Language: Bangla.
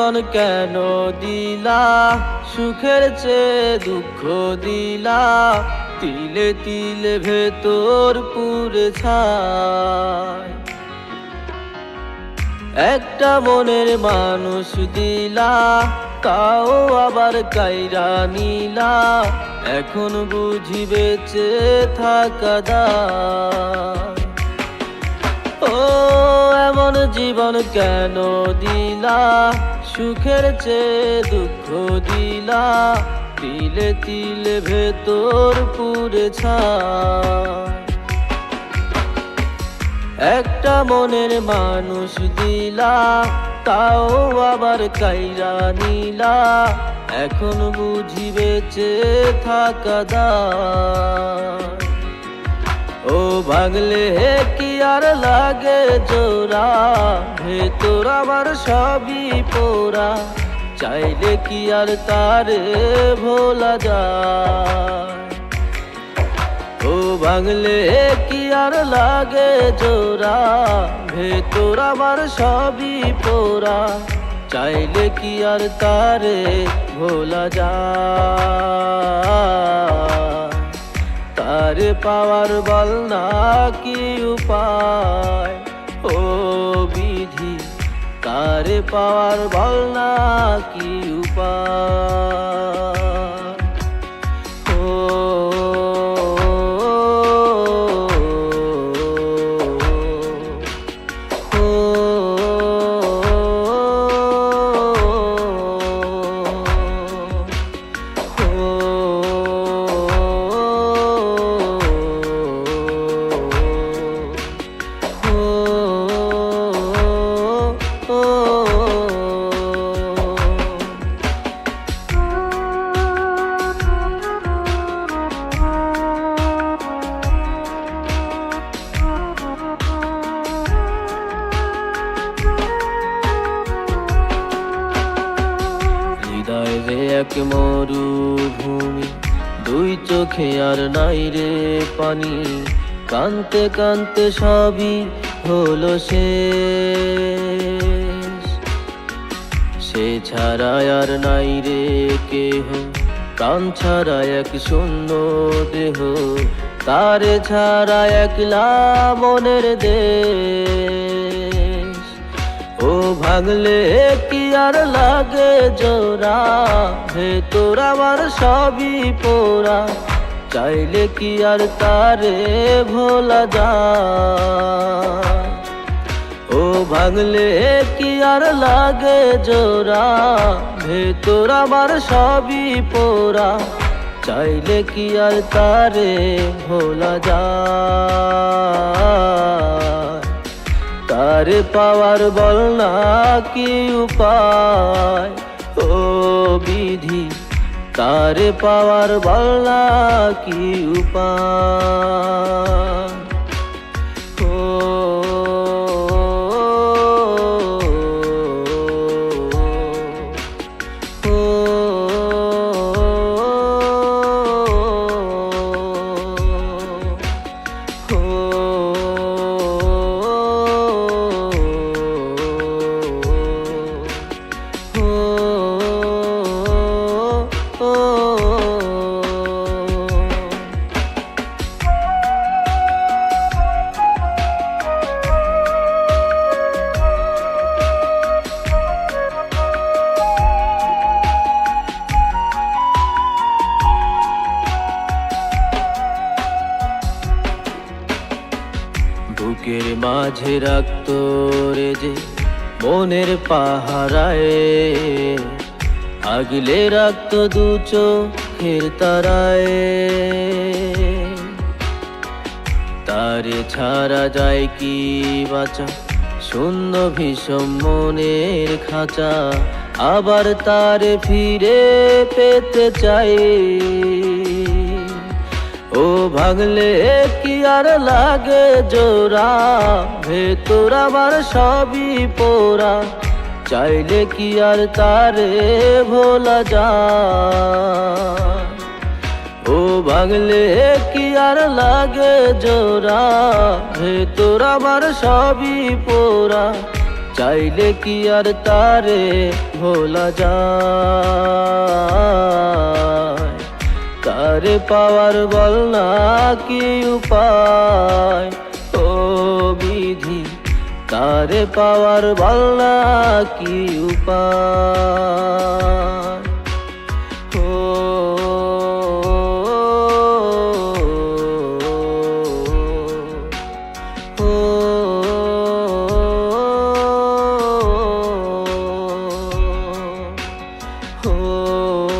জীবন কেন দিলা, সুখের চেয়ে দুঃখ দিলা, তিলে তিলে ভেতর পুড়ে ছাই। একটা মনের মানুষ দিলা, তাও আবার কাইরা নিলা, এখন বুঝি বেঁচে থাকা দায়। ও এমন জীবন কেন দিলা, সুখের চেয়ে দুঃখ দিলা, তিলে তিলে ভেতর পুড়ে ছাই। একটা মনের মানুষ দিলা, তাও আবার কাইরা নিলা, এখন বুঝি বেঁচে থাকা দায়। ও ভাগলে কি আর লাগে জোড়া, ভেতর আমার সবই পোড়া, চাইলে কি আর তারে ভোলা যায়। ও ভাঙলে কি আর লাগে জোড়া, ভেতর আমার সবই পোড়া, চাইলে কি আর তারে ভোলা যায়। তারে পাওয়ার বল না কি উপায়, ও বিধি তারে পাওয়ার বল না কি উপায়। এক মরুভূমি, দুই চোখে আর নাই রে পানি, কানতে কানতে সবই হলো শেষ। সে ছাড়া আর নাই রে কেহ, প্রাণ ছাড়া এক শূন্য দেহ, তারে ছাড়া একলা মনের দেশ। ও ভাগলে কি আর লাগে জোড়া, ভেতর আমার সবই পোড়া, চাইলে কি আর তারে ভোলা যায়। ও ভাগলে কি আর লাগে জোড়া, ভেতর আমার সবই পোড়া, চাইলে কি আর তারে ভোলা যায়। তারে পাওয়ার বল না কি উপায়, ও বিধি তারে পাওয়ার বল না কি উপায়। বুকের মাঝে রাখত রে যে মনের পাহারায়, আগলে রাখত দু চোখের তারায়। তারে ছাড়া যায় কি বাঁচা, শূন্য ভীষণ মনের খাঁচা, আবার তারে ফিরে পেতে চাই। ও ভাগলে কি আর লাগে জোড়া, ভেতর আমার সবই পোড়া, চাইলে কি আর তারে ভোলা যায়। ও ভাগলে কি আর লাগে জোড়া, ভেতর আমার সবই পোড়া, চাইলে কি আর তারে ভোলা যায়? তারে পাওয়ার বল না কি উপায়? ও বিধি, তারে পাওয়ার বল না কি উপায়? ও ও ও